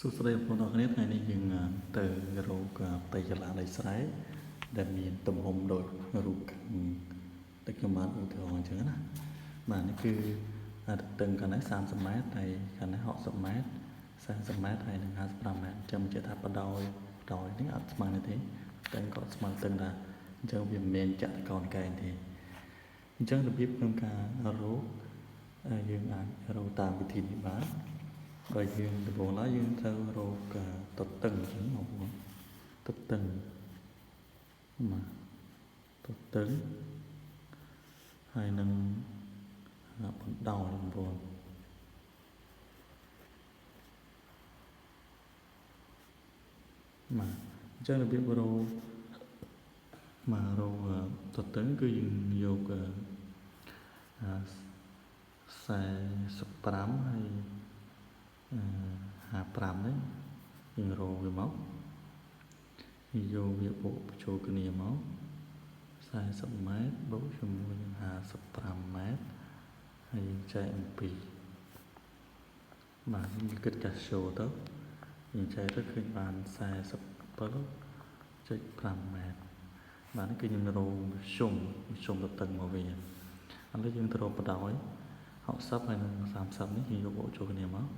សុខស្ដីបងប្អូនអរគ្នាថ្ងៃនេះយើងទៅរកផ្ទៃចល័តដីស្រែដែលមានទំហំដូចរូបតែខ្ញុំបានឧទាហរណ៍អញ្ចឹងណាបាទនេះគឺទទឹងខាងនេះ30ម៉ែត្រហើយខាងនេះ60ម៉ែត្រ40ម៉ែត្រហើយនឹង55ម៉ែត្រចាំជឿថាបដោយនេះអត់ស្មើនេះទេតែក៏ស្មើទឹងដែរអញ្ចឹងវាមិនមែនចាក់កោនកែងទេអញ្ចឹងរបៀបក្នុងការរកយើងអាចរកតាមវិធីនេះបានដោយយើងដំបូងឡើយយើងត្រូវរកទទឹងអញ្ចឹងបងប្អូនទទឹងបាទទទឹងហើយនឹងបណ្ដោយបងប្អូនបាទអញ្ចឹងរបៀបរកទទឹងគឺយើងយក45ហើយ55នេះយើងរកវាមកយកវាបូកបញ្ចូលគ្នាមក40ម៉ែត្របូកជាមួយនឹង55ម៉ែត្រហើយយើងចែកអំពីបាទយើងគិតកាសចូលទៅយើងចែកទៅឃើញបាន47.5ម៉ែត្របាទនេះគឺយើងរកជុំទៅតឹងមកវិញឥឡូវយើងទៅរកបដោយ60ហើយនឹង30នេះយើងយកបូកចូលគ្នាមក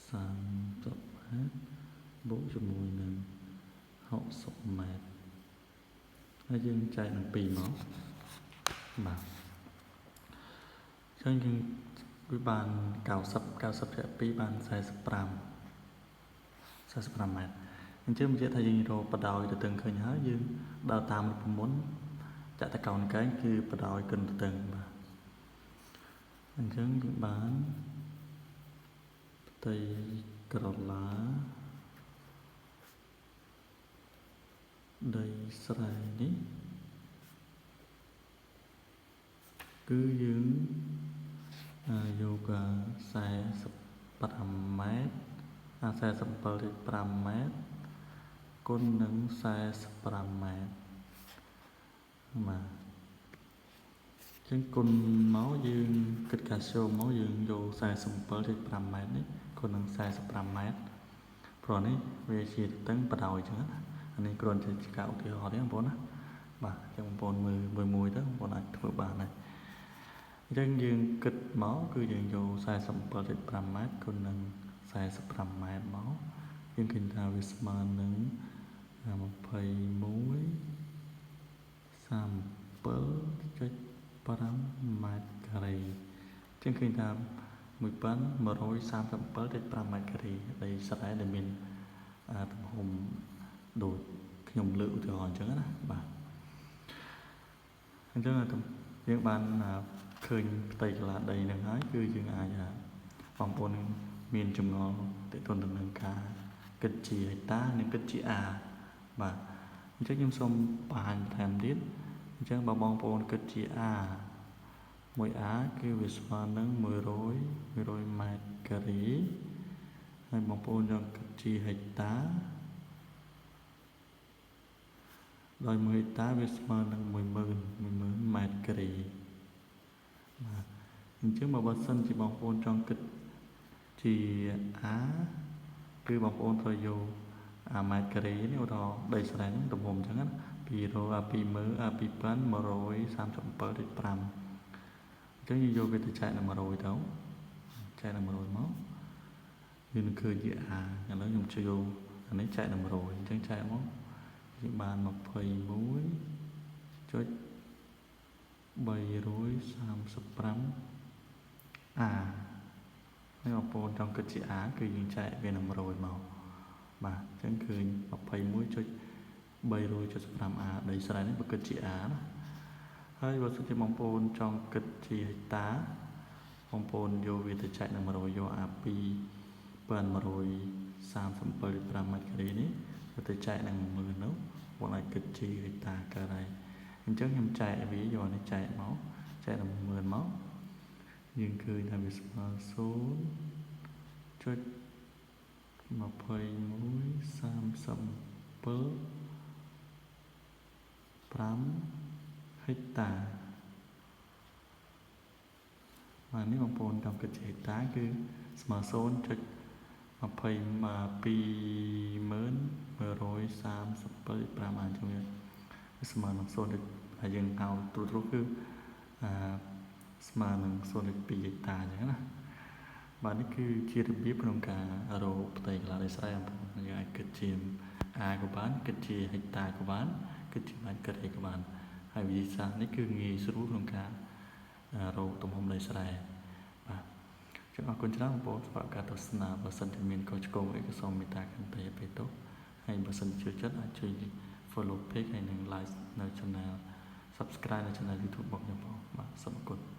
30ម៉ែត្របូកជាមួយនឹង60ម៉ែត្រហើយយើងចែកនឹង2មកបាទអញ្ចឹងយើងវាបាន90ចែក2បាន45ម៉ែត្រអញ្ចឹងនិយាយថាយើងរកបដោយទៅតឹងឃើញហើយយើងដើរតាមរូបមន្តចតកោនកែងគឺបដោយគិនទៅតឹងបាទអញ្ចឹងយើងបានផ្ទៃក្រឡាដីស្រែនេះគឺយើងយក45ម៉ែត្រ47.5ម៉ែត្រគុណនឹង45ម៉ែត្របាទចឹងគុណមកយើងគិតកាសចូលមកយើងយក47.5ម៉ែត្រនេះគុណនឹង45ម៉ែត្រព្រោះនេះវាជាតឹងបដោយអញ្ចឹងណាអានេះគ្រាន់តែជាការឧទាហរណ៍ទេបងប្អូនណាបាទអញ្ចឹងបងប្អូនមើលមួយទៅបងប្អូនអាចធ្វើបានដែរអញ្ចឹងយើងគិតមកគឺយើងយក47.5ម៉ែត្រគុណនឹង45ម៉ែត្រមកយើងឃើញថាវាស្មើនឹង21 37.5ម៉ែត្រការ៉េចឹងឃើញថា1137.5ម៉ែត្រការ៉េដីស្រែដែលមានទំហំដូចខ្ញុំលើកឧទាហរណ៍អញ្ចឹងណាបាទអញ្ចឹងយើងបានឃើញផ្ទៃកន្លះដីនឹងហើយគឺយើងអាចបងប្អូនមានចម្ងល់ទាក់ទងទៅនឹងការគិតជាហិកតានិងគិតជាអាបាទអញ្ចឹងខ្ញុំសូមបង្ហាញបន្ថែមទៀតអញ្ចឹងបើបងប្អូនគិតជាអា1A គឺវាស្មើនឹង100ម៉ែត្រការ៉េហើយបងប្អូនចង់គិតជាហិកតាដោយ1ហិកតាវាស្មើនឹង10000ម៉ែត្រការ៉េបាទអញ្ចឹងបើសិនជាបងប្អូនចង់គិតជាអាគឺបងប្អូនត្រូវយកម៉ែត្រការ៉េនេះឧទាហរណ៍ដីស្រែហ្នឹងទំហំអញ្ចឹងណា237.5អញ្ចឹងយើងយកវាទៅចែកនឹង100ទៅចែកនឹង100មកយើងនឹងឃើញជាអាឥឡូវខ្ញុំជួយអានេះចែកនឹង100អញ្ចឹងចែកមកយើងបាន21.335អាហើយបងប្អូនចង់គិតជាអាគឺយើងចែកវានឹង100មកបាទអញ្ចឹងឃើញ21.375អាដីស្រែនេះបើគិតជាអាណាហើយបើសិនជាបងប្អូនចង់គិតជាហិកតាបងប្អូនយកវាទៅចែកនឹង100យកអា2137.5ម៉ែត្រការ៉េនេះទៅចែកនឹង10000នោះបងអាចគិតជាហិកតាកើតហើយអញ្ចឹងខ្ញុំចែកវាយកនេះចែកមកចែកនឹង10000មកយើងឃើញថាវាស្មើ0.2137.5ហិកតាបាទនេះបងប្អូនចង់គិតជាហិកតាគឺស្មើ 22,135អានជំនឿស្មើនឹង0ហើយយើងហៅទូទៅគឺស្មើនឹង0.2 ហិកតាអញ្ចឹងណាបាទនេះគឺជារបៀបក្នុងការរកផ្ទៃកន្លះដីស្រែយើងអាចគិតជាអាក៏បានគិតជាហិកតាក៏បានគិតជាម៉ែត្រការ៉េក៏បានហើយវិធីសាស្ត្រនេះគឺងាយស្រួលក្នុងការរកទំហំដីស្រែបាទចឹងអរគុណច្រើនបងប្អូនសម្រាប់ការទស្សនាបើសិនជាមានកុសឆ្គងអីក៏សូមមេត្តាខន្តីអភ័យទោសហើយបើសិនជាចូលចិត្តអាចជួយ follow page ហើយនិង like នៅ channel subscribe នៅ channel YouTube របស់ខ្ញុំផងបាទសូមអរគុណ